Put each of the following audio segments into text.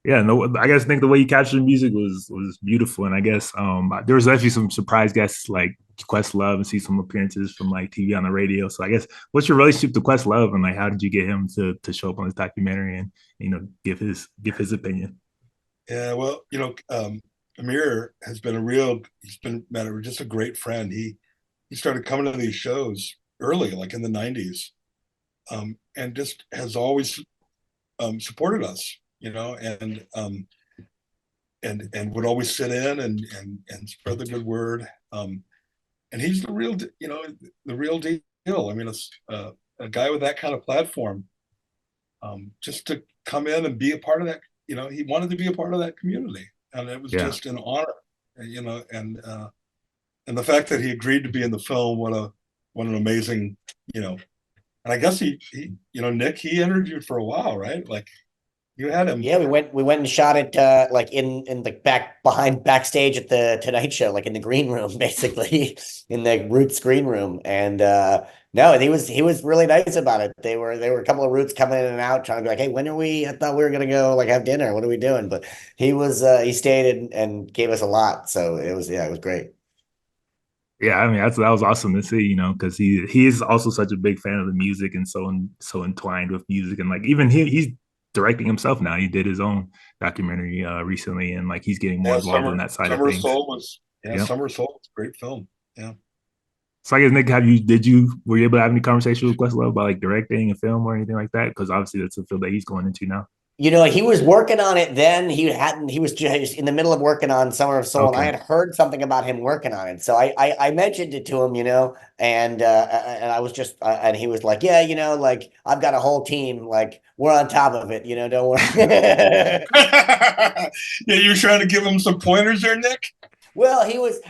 Yeah, no, I guess I think the way you captured the music was beautiful, and I guess there was actually some surprise guests like Questlove and see some appearances from like TV on the radio. So I guess what's your relationship to Questlove and like how did you get him to show up on this documentary and give his opinion? Yeah, well, Amir has been a real, he's been, man, just a great friend. He started coming to these shows early, like in the 90s, and just has always supported us, and would always sit in and spread the good word. And he's the real deal. I mean, it's a guy with that kind of platform, just to come in and be a part of that. He wanted to be a part of that community, and it was Yeah. just an honor. And the fact that he agreed to be in the film, what an amazing, you know. And I guess Nick, he interviewed for a while, right? Like you had him. Yeah, we went and shot it like in the backstage at the Tonight Show, like in the green room, basically in the Roots green room. And no, he was really nice about it. They were a couple of Roots coming in and out, trying to be like, hey, when are we? I thought we were gonna go like have dinner. What are we doing? But he stayed and gave us a lot. So it was great. Yeah, I mean that was awesome to see, because he is also such a big fan of the music and so entwined with music and like even he's directing himself now. He did his own documentary recently and like he's getting more Yeah, involved in that side of Summer things. Soul was yeah, Yeah. Summer Soul was a great film. Yeah. So I guess Nick, were you able to have any conversation with Questlove about like directing a film or anything like that? Because obviously that's a field that he's going into now. He was working on it then. He was just in the middle of working on Summer of Soul, and I Okay. had heard something about him working on it. So I mentioned it to him, and I was just and he was like, yeah, like I've got a whole team, like we're on top of it, don't worry. Yeah, you were trying to give him some pointers there, Nick? Well, he was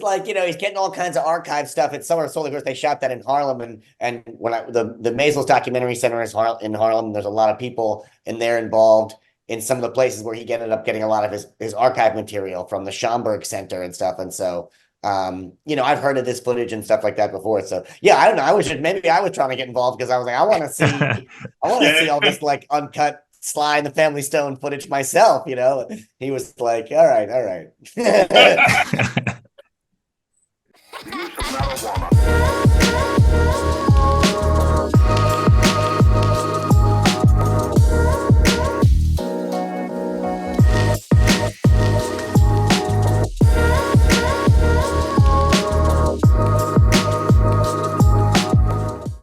like, he's getting all kinds of archive stuff at Summer of Soul. Of course, they shot that in Harlem, and when the Maisels Documentary Center is in Harlem, there's a lot of people in there involved in some of the places where he ended up getting a lot of his archive material from the Schomburg Center and stuff. And so, I've heard of this footage and stuff like that before. So yeah, I don't know. Maybe I was trying to get involved because I was like, I want to see Yeah. all this like uncut Sly and the Family Stone footage myself. He was like, all right, all right.